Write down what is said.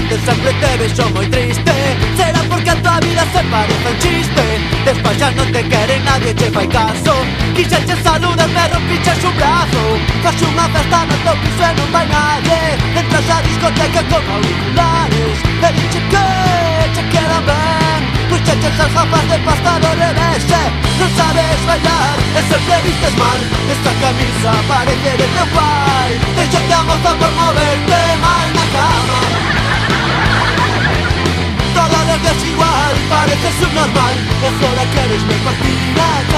veces sempre te vexo moi triste. Será porque a tua vida se parece un chiste. Despois xa non te quere nadie, che fai caso. Quixeche saludar, me rompiches un brazo. Fas unha festa no teu piso e non vai nadie. Entras a discoteca con auriculares e dixe que che quedan ben. Puxeches as gafas de pasta do revés e non sabes bailar e sempre vistes mal. Esta camisa parece de teu pai. Deixate a moza por moverte mal na cama. Todo lo que es igual parece subnormal. E agora queres me partir a